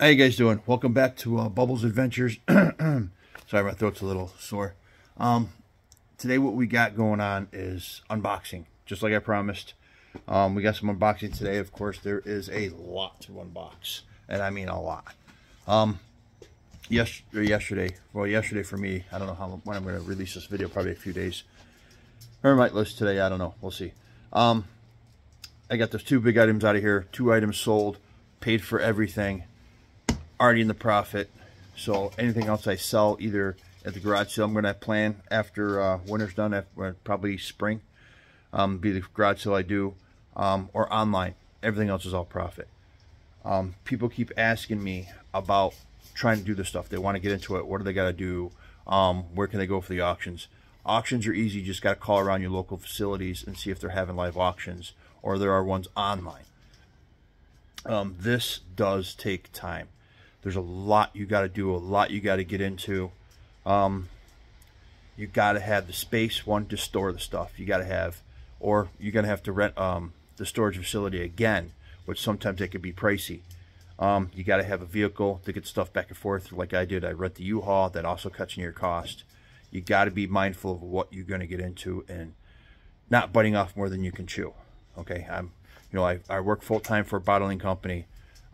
How you guys doing? Welcome back to Bubbles Adventures. Sorry, my throat's a little sore. Today what we got going on is unboxing, just like I promised. We got some unboxing today. Of course, there is a lot to unbox, and I mean a lot. Yesterday for me, I don't know when I'm going to release this video, probably a few days. Or I might list today, I don't know, we'll see. I got those two big items out of here, 2 items sold, paid for everything. Already in the profit. So anything else I sell either at the garage sale, I'm going to plan after winter's done, after probably spring, be the garage sale I do, or online. Everything else is all profit. People keep asking me about trying to do this stuff. They want to get into it. What do they got to do? Where can they go for the auctions? Auctions are easy. You just got to call around your local facilities and see if they're having live auctions, or there are ones online. This does take time. There's a lot you got to do, a lot you got to get into. You got to have the space, one, to store the stuff. You got to have, or you're going to have to rent the storage facility again, which sometimes it can be pricey. You got to have a vehicle to get stuff back and forth like I did. I rent the U-Haul. That also cuts in your cost. You got to be mindful of what you're going to get into and not biting off more than you can chew. Okay, I work full-time for a bottling company.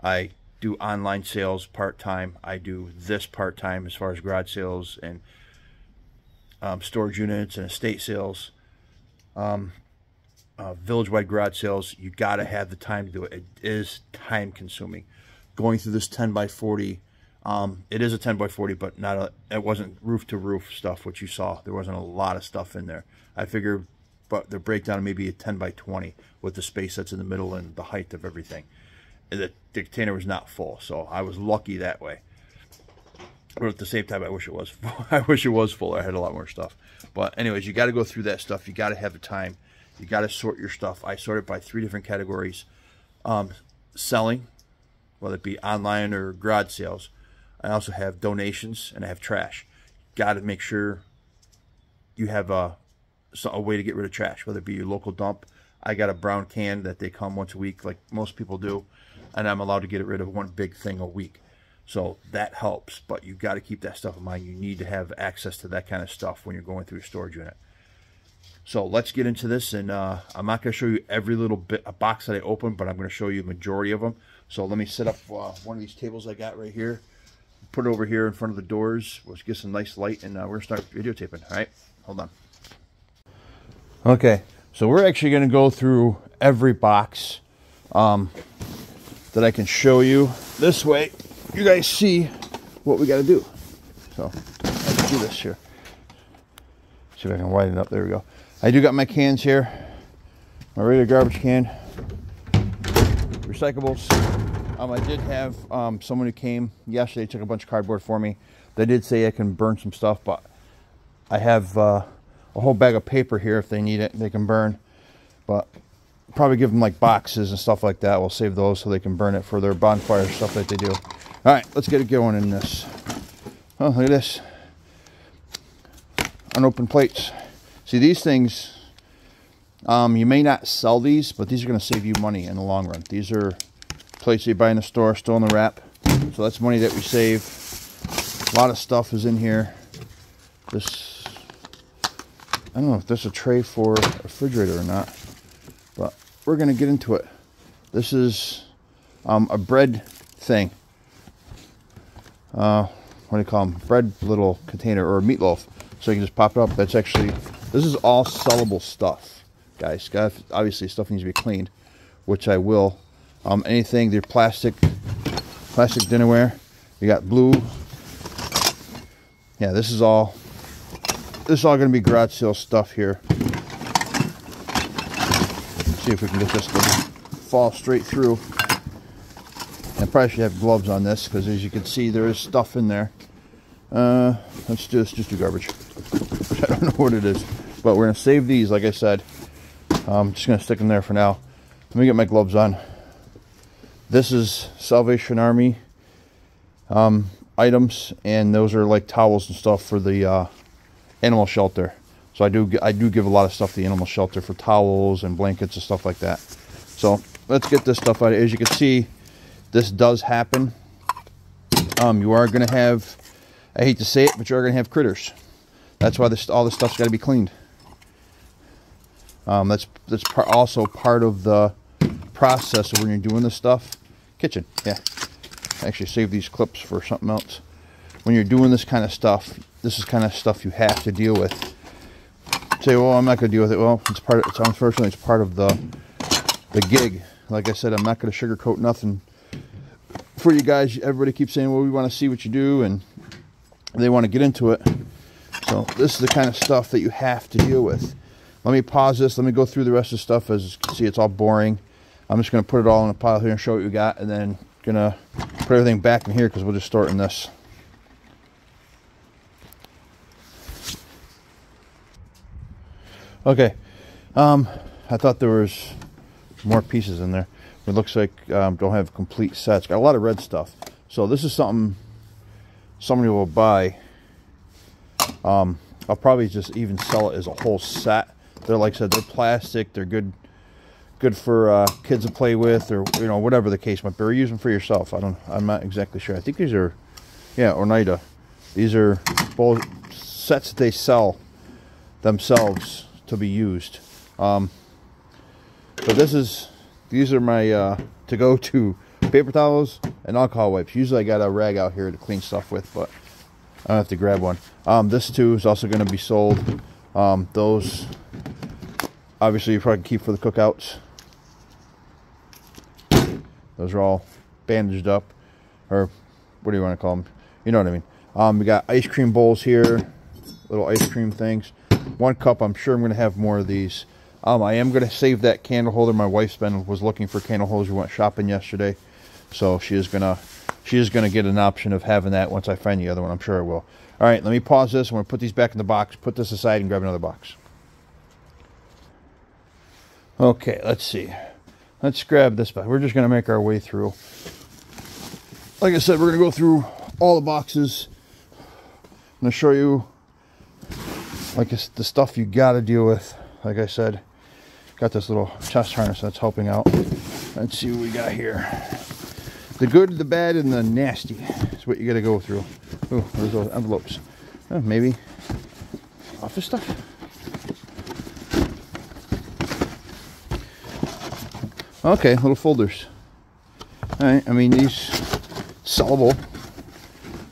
I do online sales part-time. I do this part-time as far as garage sales and storage units and estate sales, village-wide garage sales. You got to have the time to do it. It is time-consuming. Going through this 10x40, it is a 10x40, but it wasn't roof-to-roof stuff, which you saw. There wasn't a lot of stuff in there. I figured, but the breakdown may be a 10x20 with the space that's in the middle and the height of everything. The container was not full, so I was lucky that way. But at the same time, I wish it was full. I wish it was full. I had a lot more stuff. But anyways, you got to go through that stuff. You got to have the time. You got to sort your stuff. I sort it by 3 different categories. Selling, whether it be online or garage sales. I also have donations, and I have trash. Got to make sure you have a way to get rid of trash, whether it be your local dump. I got a brown can that they come once a week, like most people do, and I'm allowed to get rid of one big thing a week. So that helps, but you got to keep that stuff in mind. You need to have access to that kind of stuff when you're going through a storage unit. So let's get into this, and I'm not going to show you every little bit a box that I opened, but I'm going to show you the majority of them. So let me set up one of these tables I got right here, put it over here in front of the doors. We'll get some nice light, and we're going to start videotaping. All right, hold on. Okay, so we're actually going to go through every box that I can show you. This way you guys see what we got to do. So let's do this here. See if I can widen it up. There we go. I do got my cans here, my regular garbage can, recyclables. I did have someone who came yesterday, took a bunch of cardboard for me. They did say I can burn some stuff, but I have a whole bag of paper here. If they need it, they can burn. But probably give them like boxes and stuff like that. We'll save those so they can burn it for their bonfire stuff that they do. All right, let's get it going in this. Oh, look at this. Unopened plates. See, these things, you may not sell these, but these are going to save you money in the long run. These are plates you buy in the store, still in the wrap. So that's money that we save. A lot of stuff is in here. This, I don't know if this is a tray for a refrigerator or not, but we're going to get into it. This is a bread thing. What do you call them? Bread little container, or a meatloaf. So you can just pop it up. That's actually, this is all sellable stuff, guys. Obviously, stuff needs to be cleaned, which I will. Anything, they're plastic dinnerware. We got blue. Yeah, this is all going to be garage sale stuff here. See if we can get this to fall straight through. I probably should have gloves on this, because as you can see, there is stuff in there. Let's just do garbage. I don't know what it is, but we're going to save these, like I said. I'm just going to stick them there for now. Let me get my gloves on. This is Salvation Army items, and those are like towels and stuff for the animal shelter. So I do give a lot of stuff to the animal shelter for towels and blankets and stuff like that. So let's get this stuff out. As you can see, this does happen. You are going to have, I hate to say it, but you are going to have critters. That's why all this stuff's got to be cleaned. That's also part of the process of when you're doing this stuff. Kitchen, yeah. Actually, save these clips for something else. When you're doing this kind of stuff, this is kind of stuff you have to deal with. Say, well, I'm not going to deal with it. Well, unfortunately, it's part of the gig. Like I said, I'm not going to sugarcoat nothing for you guys. Everybody keeps saying, well, we want to see what you do, and they want to get into it. So this is the kind of stuff that you have to deal with. Let me pause this. Let me go through the rest of the stuff. As you can see, it's all boring. I'm just going to put it all in a pile here and show what we got, and then going to put everything back in here because we'll just store it in this. Okay. I thought there was more pieces in there. It looks like don't have complete sets. Got a lot of red stuff. So this is something somebody will buy. I'll probably just even sell it as a whole set. They're, like I said, they're plastic. They're good for kids to play with, or you know, whatever the case might be. Or use them for yourself. I'm not exactly sure. I think these are, yeah, Oneida. These are both sets that they sell themselves to be used. But these are my to-go-to paper towels and alcohol wipes. Usually I got a rag out here to clean stuff with, but I don't have to grab one. This too is also going to be sold. Those obviously you probably keep for the cookouts. Those are all bandaged up, or what do you want to call them? You know what I mean. We got ice cream bowls here, little ice cream things. 1 cup. I'm sure I'm going to have more of these. I am going to save that candle holder. My wife's was looking for candle holders. We went shopping yesterday, so she is gonna get an option of having that once I find the other one. I'm sure I will. All right, let me pause this. I'm going to put these back in the box. Put this aside and grab another box. Okay, let's see. Let's grab this back. We're just going to make our way through. Like I said, we're going to go through all the boxes. I'm going to show you, like, the stuff you got to deal with. Like I said, got this little chest harness that's helping out. Let's see what we got here. The good, the bad, and the nasty is what you got to go through. Oh, there's those envelopes. Oh, maybe office stuff. Okay, little folders. All right, I mean, these sellable.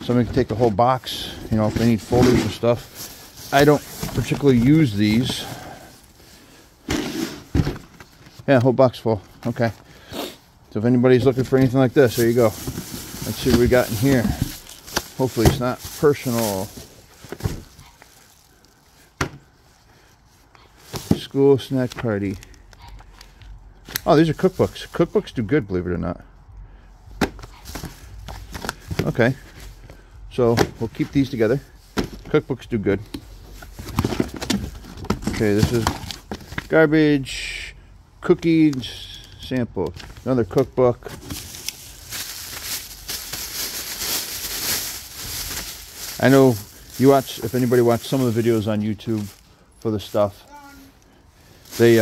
Somebody can take the whole box, you know, if they need folders and stuff. I don't particularly use these. Yeah, whole box full. Okay. So if anybody's looking for anything like this, there you go. Let's see what we got in here. Hopefully it's not personal. School snack party. Oh, these are cookbooks. Cookbooks do good, believe it or not. Okay. So we'll keep these together. Cookbooks do good. Okay, this is garbage cookies sample. Another cookbook. I know you watch, if anybody watched some of the videos on YouTube for the stuff, they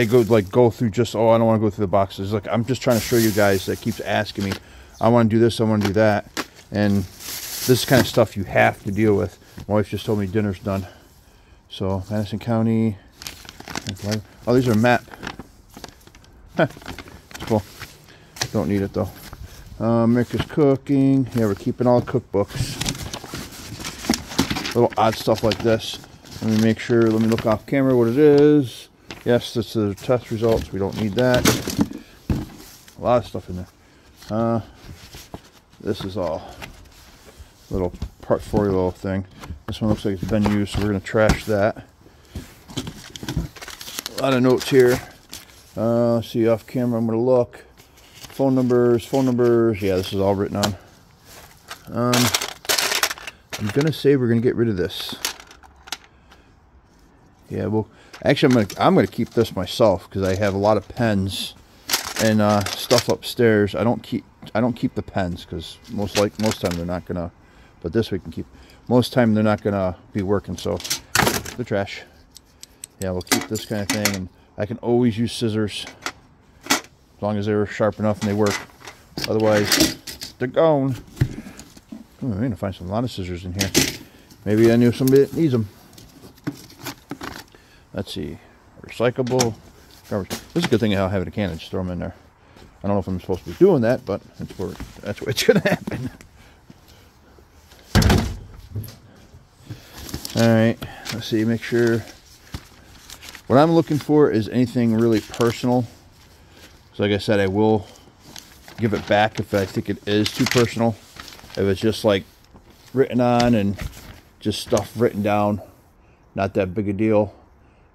go through just, oh, I don't want to go through the boxes. Like, I'm just trying to show you guys that keeps asking me, I want to do this, I want to do that. And this is kind of stuff you have to deal with. My wife just told me dinner's done. So, Madison County. Oh, these are map. It's cool. Don't need it though. America's Cooking. Yeah, we're keeping all the cookbooks. Little odd stuff like this. Let me make sure, let me look off camera what it is. Yes, this is the test results. We don't need that. A lot of stuff in there. This is all little portfolio thing. This one looks like it's been used, so we're going to trash that. A lot of notes here. Let's see, off camera, I'm going to look. Phone numbers. Yeah, this is all written on. I'm going to say we're going to get rid of this. Yeah, well, actually, I'm going to keep this myself because I have a lot of pens and stuff upstairs. I don't keep the pens because most time they're not gonna. But this we can keep. Most time they're not gonna be working. So the trash. Yeah, we'll keep this kind of thing, and I can always use scissors as long as they're sharp enough and they work. Otherwise, they're gone. Ooh, I'm going to find a lot of scissors in here. Maybe I knew somebody that needs them. Let's see. Recyclable garbage. This is a good thing how I have it in a can and just throw them in there. I don't know if I'm supposed to be doing that, but that's where it's going to happen. Alright, let's see, make sure. What I'm looking for is anything really personal. So like I said, I will give it back if I think it is too personal. If it's just like written on and just stuff written down, not that big a deal.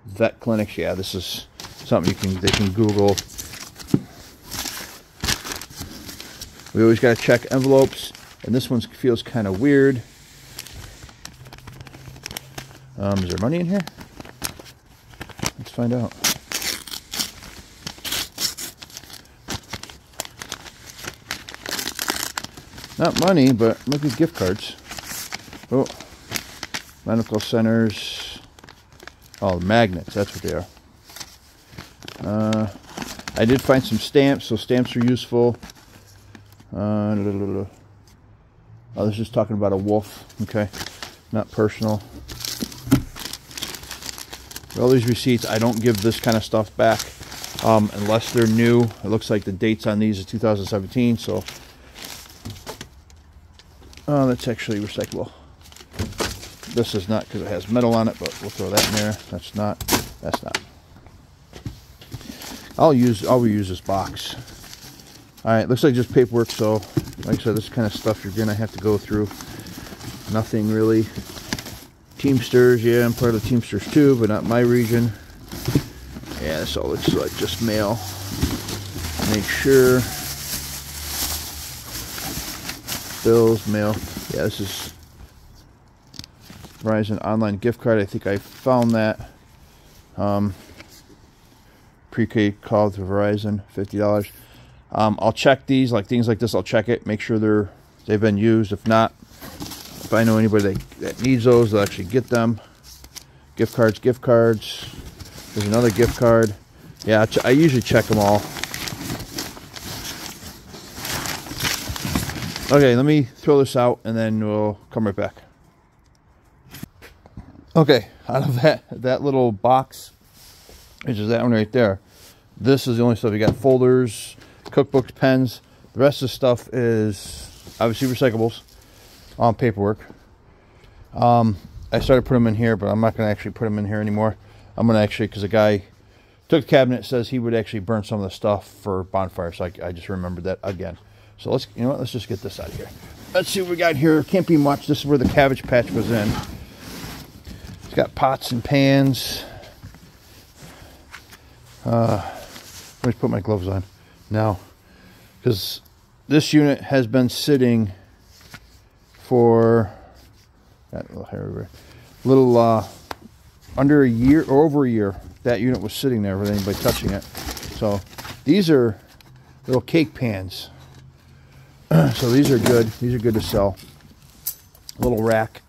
Vet clinics, yeah, this is something they can Google. We always got to check envelopes, and this one feels kind of weird. Is there money in here? Let's find out. Not money, but maybe gift cards. Oh, medical centers. Oh, magnets, that's what they are. I did find some stamps, so stamps are useful. Oh, this is talking about a wolf. Okay, not personal. All these receipts, I don't give this kind of stuff back unless they're new. It looks like the dates on these are 2017, so that's actually recyclable. This is not because it has metal on it, but we'll throw that in there. That's not. I'll reuse this box. All right, looks like just paperwork. So, like I said, this kind of stuff you're gonna have to go through. Nothing really. Teamsters, yeah, I'm part of the Teamsters too, but not my region. Yeah, this all looks like just mail. Make sure. Bills, mail. Yeah, this is Verizon online gift card. I think I found that. Prepaid call to Verizon, $50. I'll check these, like things like this. I'll check it, make sure they've been used. If not, if I know anybody that needs those, they'll actually get them. Gift cards. There's another gift card. Yeah, I usually check them all. Okay, let me throw this out and then we'll come right back. Okay, out of that little box, which is that one right there, this is the only stuff you got. Folders, cookbooks, pens. The rest of the stuff is obviously recyclables. Paperwork. I started putting them in here, but I'm not going to actually put them in here anymore. I'm going to actually, because a guy took the cabinet, says he would actually burn some of the stuff for bonfire, so I just remembered that again. So let's, you know what, let's just get this out of here. Let's see what we got here. Can't be much. This is where the Cabbage Patch was in. It's got pots and pans. Let me put my gloves on now, because this unit has been sitting for under a year or over a year. That unit was sitting there with anybody touching it. So these are little cake pans. So these are good. These are good to sell. A little rack.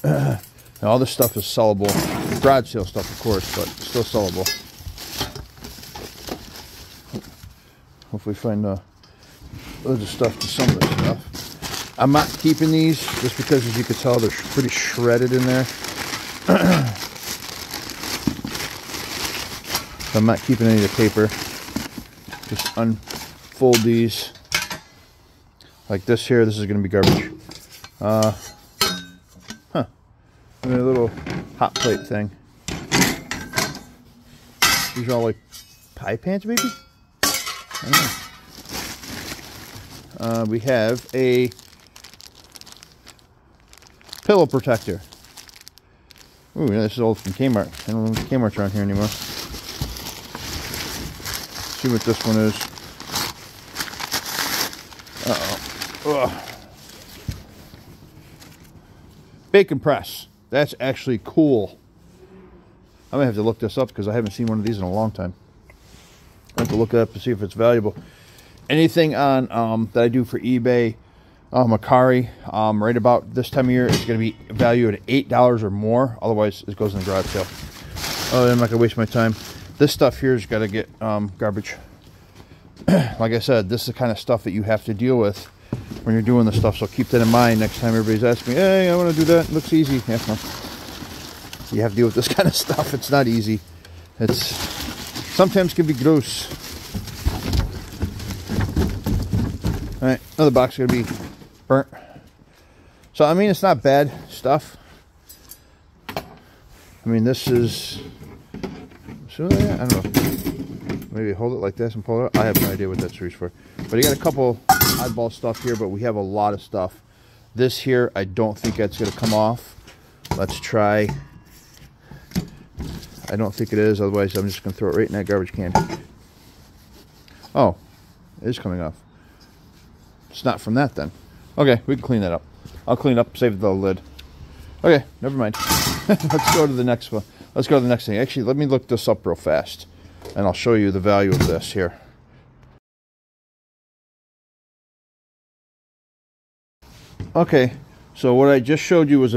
And all this stuff is sellable. Garage sale stuff, of course, but still sellable. Hopefully find loads of stuff to some of this stuff. I'm not keeping these just because, as you can tell, they're pretty shredded in there. So I'm not keeping any of the paper. Just unfold these. Like this here, this is going to be garbage. And a little hot plate thing. These are all like pie pans, maybe? I don't know. We have a pillow protector. Ooh, yeah, this is old from Kmart. I don't know if Kmart's around here anymore. Let's see what this one is. Ugh. Bacon press. That's actually cool. I'm gonna have to look this up because I haven't seen one of these in a long time. I have to look it up to see if it's valuable. Anything on that I do for eBay, Mercari, right about this time of year, it's going to be valued at $8 or more. Otherwise, it goes in the garage sale. Oh, I'm not going to waste my time. This stuff here has got to get garbage. like I said, this is the kind of stuff that you have to deal with when you're doing the stuff. So keep that in mind next time everybody's asking me, hey, I want to do that. It looks easy. Yeah, well, you have to deal with this kind of stuff. It's not easy. It's sometimes can be gross. All right, another box is gonna be burnt. So I mean, it's not bad stuff. I mean, this is, so yeah, I don't know. Maybe hold it like this and pull it up. I have no idea what that's used for. But you got a couple oddball stuff here, but we have a lot of stuff. This here, I don't think that's gonna come off. Let's try. I don't think it is, otherwise I'm just gonna throw it right in that garbage can. Oh, it is coming off. It's not from that then. Okay, we can clean that up. I'll clean up, save the lid. Okay, never mind. Let's go to the next one. Let's go to the next thing. Actually, let me look this up real fast, and I'll show you the value of this here. Okay, so what I just showed you was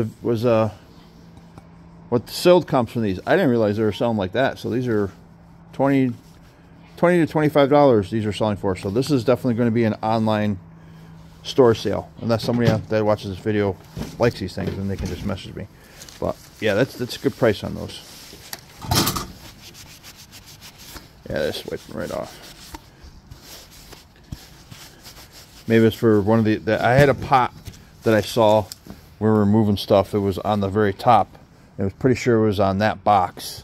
what the sold comes from these. I didn't realize they were selling like that. So these are $20 to $25 these are selling for. So this is definitely going to be an online store sale, unless somebody that watches this video likes these things, and they can just message me. But yeah, that's a good price on those. Yeah, that's wiping right off. Maybe it's for one of the I had a pot that I saw where we were moving stuff. It was on the very top. I was pretty sure it was on that box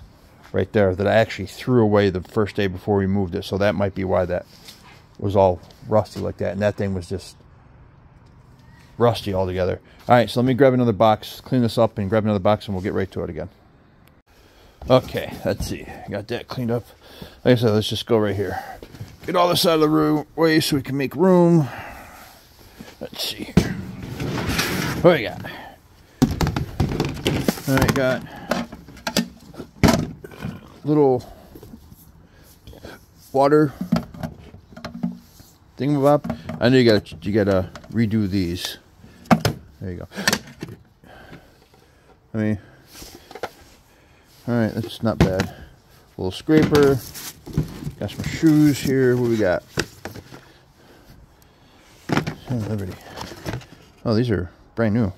right there that I actually threw away the first day before we moved it. So that might be why that was all rusty like that. And that thing was just rusty altogether. All right, so let me grab another box, clean this up, and grab another box, and we'll get right to it again. Okay, let's see. Got that cleaned up. Like I said, let's just go right here. Get all this out of the way so we can make room. Let's see here. What do we got? All right, got little water thingamabob. I know you gotta redo these. There you go. I mean, all right, that's not bad. A little scraper. Got some shoes here. What we got? Oh, Liberty. Oh, these are brand new.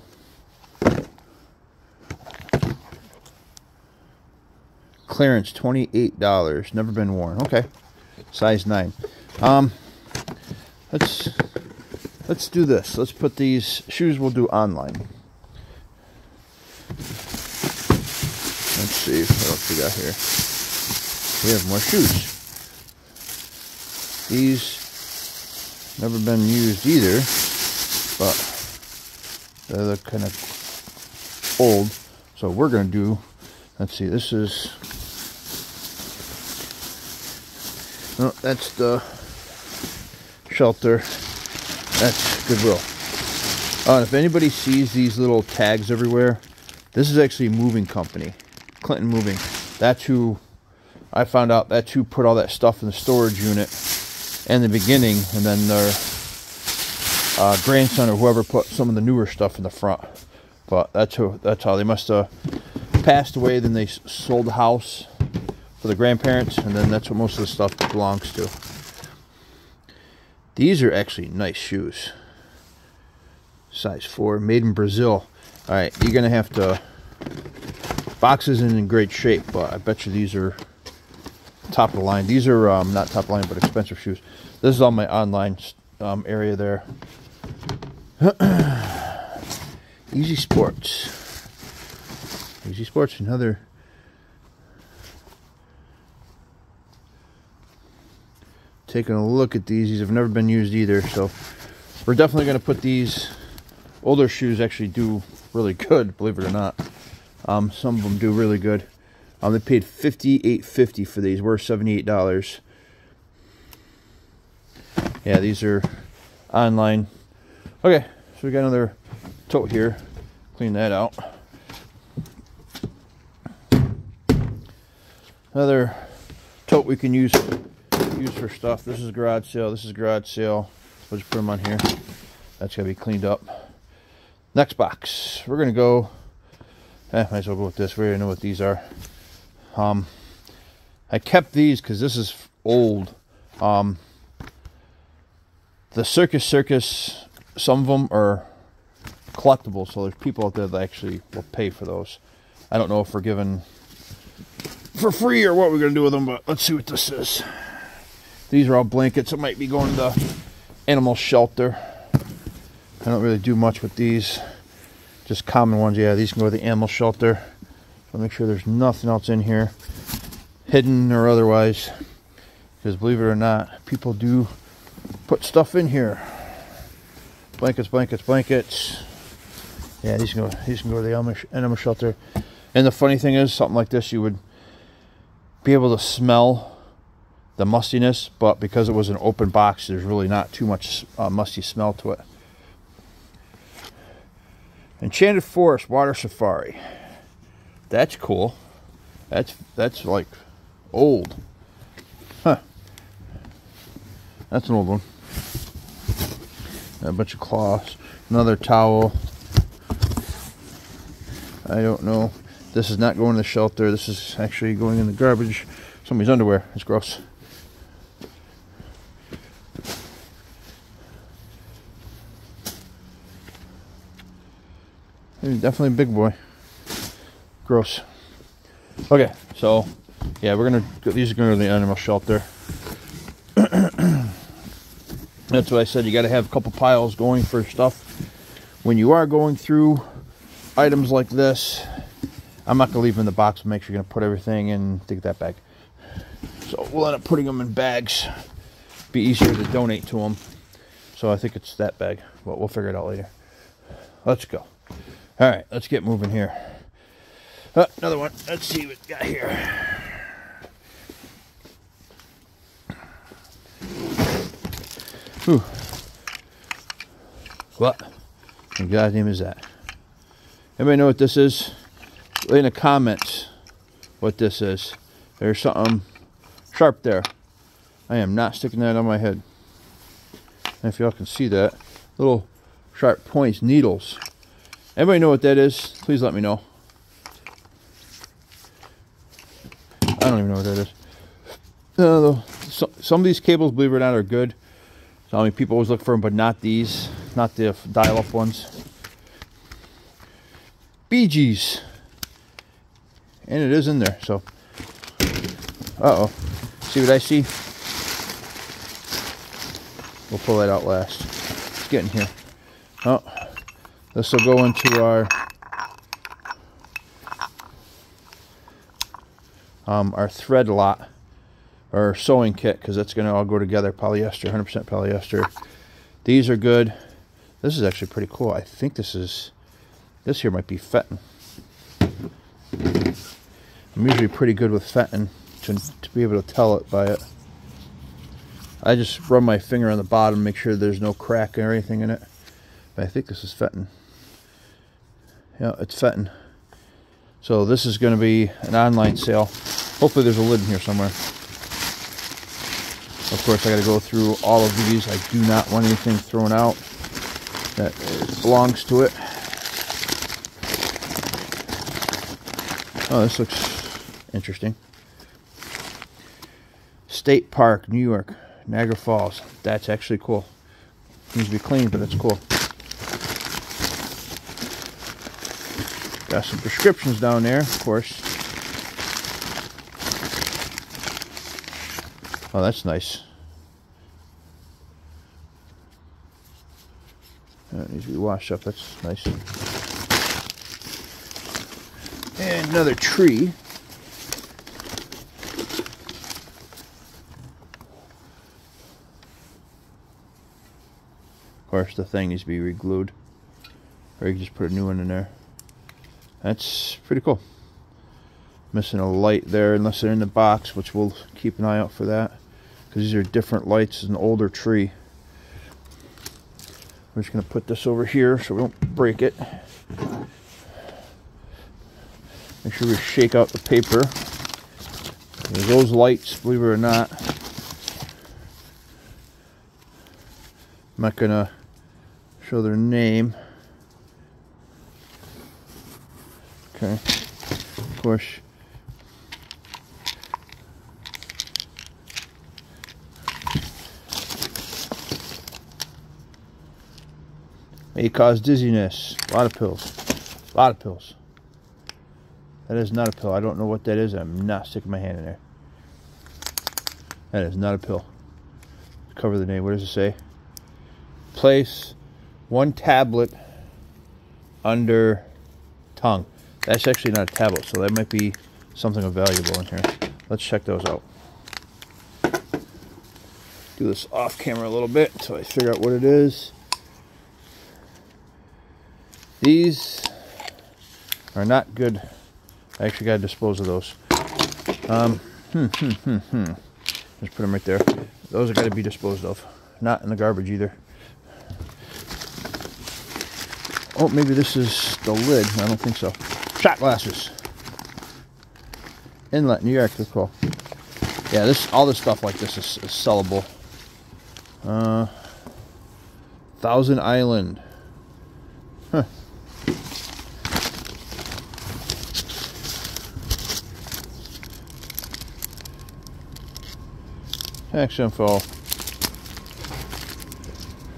Clearance, $28. Never been worn. Okay, size 9. Let's do this. Let's put these shoes. We'll do online. Let's see what else we got here. We have more shoes. These never been used either, but they're kind of old. So we're gonna do. Let's see. This is. No, that's the shelter. That's Goodwill. If anybody sees these little tags everywhere, this is actually a moving company, Clinton Moving. That's who I found out. That's who put all that stuff in the storage unit in the beginning, and then their grandson or whoever put some of the newer stuff in the front. But that's how they must have passed away. Then they sold the house for the grandparents, and then that's what most of the stuff belongs to. These are actually nice shoes. Size 4, made in Brazil. All right, you're gonna have to. Box isn't in great shape, but I bet you these are top of the line. These are not top of the line, but expensive shoes. This is on my online area there. Easy Sports. Easy Sports, another. Taking a look at these have never been used either, so we're definitely going to put these. Older shoes actually do really good, believe it or not. Some of them do really good. They paid $58.50 for these. We're $78. Yeah, these are online. Okay, so we got another tote here. Clean that out. Another tote we can use for stuff. This is garage sale. This is garage sale. We'll just put them on here. That's gotta be cleaned up. Next box. We're gonna go. Might as well go with this. We already know what these are. I kept these because this is old. the Circus, some of them are collectible, so there's people out there that actually will pay for those. I don't know if we're given for free or what we're going to do with them, but let's see what this is. These are all blankets. It might be going to animal shelter. I don't really do much with these. Just common ones. Yeah, these can go to the animal shelter. So make sure there's nothing else in here, hidden or otherwise. Because believe it or not, people do put stuff in here. Blankets, blankets, blankets. Yeah, these can go to the animal shelter. And the funny thing is, something like this, you would be able to smell the mustiness, but because it was an open box, there's really not too much musty smell to it. Enchanted Forest Water Safari. That's cool. That's like old. Huh. That's an old one. A bunch of cloths. Another towel. I don't know. This is not going to the shelter. This is actually going in the garbage. Somebody's underwear. It's gross. Definitely a big boy. Gross. Okay, so yeah, these are going to the animal shelter. That's what I said. You got to have a couple piles going for stuff. When you are going through items like this, I'm not going to leave them in the box. Make sure you're going to put everything in. Take that bag. So we'll end up putting them in bags. Be easier to donate to them. So I think it's that bag, but we'll figure it out later. Let's go. All right, let's get moving here. Another one. Let's see what we got here. Whew. What in God's name is that? Anybody know what this is? Leave in the comments what this is. There's something sharp there. I am not sticking that on my head. And if y'all can see that, little sharp points, needles. Anybody know what that is? Please let me know. I don't even know what that is. Some of these cables, believe it or not, are good. So I mean, people always look for them, but not these. Not the dial-up ones. Bee Gees. And it is in there, so. Uh-oh. See what I see? We'll pull that out last. It's getting here. Oh. This will go into our thread lot, or sewing kit, because that's going to all go together. Polyester, 100% polyester. These are good. This is actually pretty cool. I think this here might be Fetton. I'm usually pretty good with Fetton to be able to tell it by it. I just run my finger on the bottom, make sure there's no crack or anything in it. But I think this is Fetton. Yeah, it's Fetton. So this is going to be an online sale. Hopefully there's a lid in here somewhere. Of course, I got to go through all of these. I do not want anything thrown out that belongs to it. Oh, this looks interesting. State Park, New York, Niagara Falls. That's actually cool. Needs to be cleaned, but it's cool. Got some prescriptions down there, of course. Oh, that's nice. That needs to be washed up. That's nice. And another tree. Of course, the thing needs to be re-glued. Or you can just put a new one in there. That's pretty cool. Missing a light there unless they're in the box, which we'll keep an eye out for that. Because these are different lights. It's an older tree. We're just going to put this over here so we don't break it. Make sure we shake out the paper. There's those lights, believe it or not. I'm not going to show their name. Okay. Of course. May cause dizziness. A lot of pills. A lot of pills. That is not a pill. I don't know what that is. I'm not sticking my hand in there. That is not a pill. Cover the name. What does it say? Place 1 tablet under tongue. That's actually not a tablet, so that might be something valuable in here. Let's check those out. Do this off camera a little bit until I figure out what it is. These are not good. I actually got to dispose of those. Just put them right there. Those are got to be disposed of. Not in the garbage either. Oh, maybe this is the lid. I don't think so. Shot glasses. Inlet, New York. That's cool. Yeah, all this stuff like this is sellable. Thousand Island. Huh. Tax info.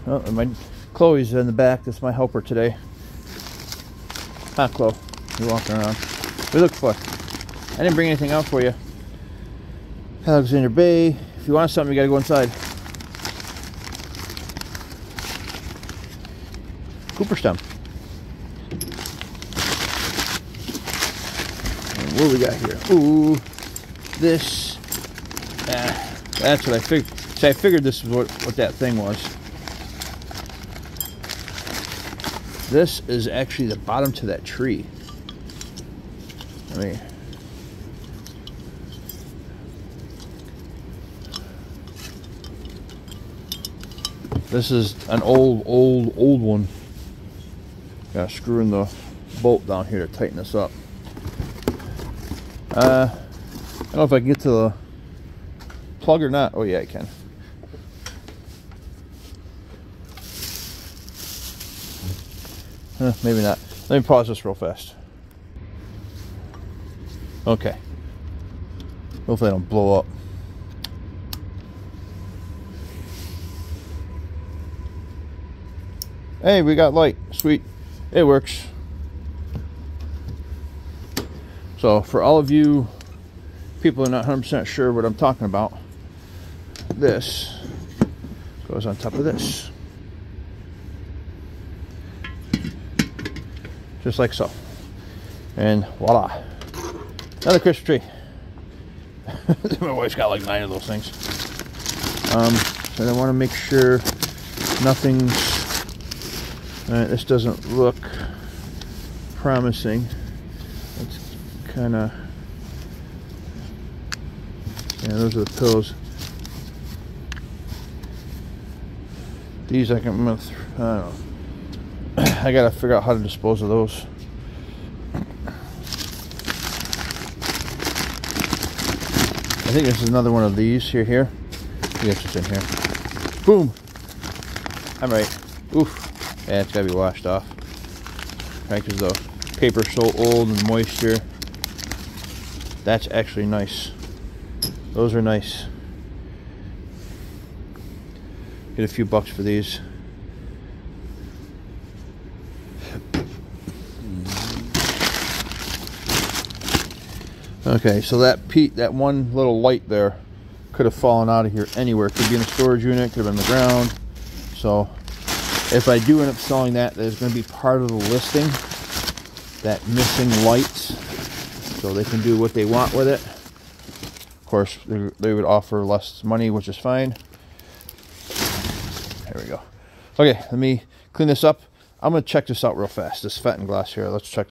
Oh, and my Chloe's in the back. That's my helper today. Hi, Chloe. You're walking around. What do you look for? I didn't bring anything out for you. Alexander Bay. If you want something, you gotta go inside. Cooperstown. And what do we got here? Ooh, this. That's what I figured. See, I figured this is what that thing was. This is actually the bottom to that tree. I mean, this is an old one. Got to screw in the bolt down here to tighten this up. I don't know if I can get to the plug or not. Oh yeah, I can. Maybe not. Let me pause this real fast. Okay. Hopefully I don't blow up. Hey, we got light. Sweet. It works. So for all of you people who are not 100% sure what I'm talking about, this goes on top of this. Just like so. And voila. Another Christmas tree. My wife's got like 9 of those things. So I want to make sure nothing's... this doesn't look promising. It's kind of... Yeah, those are the pills. These I don't know. I gotta figure out how to dispose of those. I think this is another one of these here. Yes, it's in here. Boom! I'm right. Oof. Yeah, it's gotta be washed off. Right, because the paper's so old and moisture. That's actually nice. Those are nice. Get a few bucks for these. Okay, so that one little light there could have fallen out of here anywhere. It could be in a storage unit, could have been on the ground. So if I do end up selling that, there's going to be part of the listing, that missing lights, so they can do what they want with it. Of course, they would offer less money, which is fine. There we go. Okay, let me clean this up. I'm going to check this out real fast, this Fenton glass here. Let's check.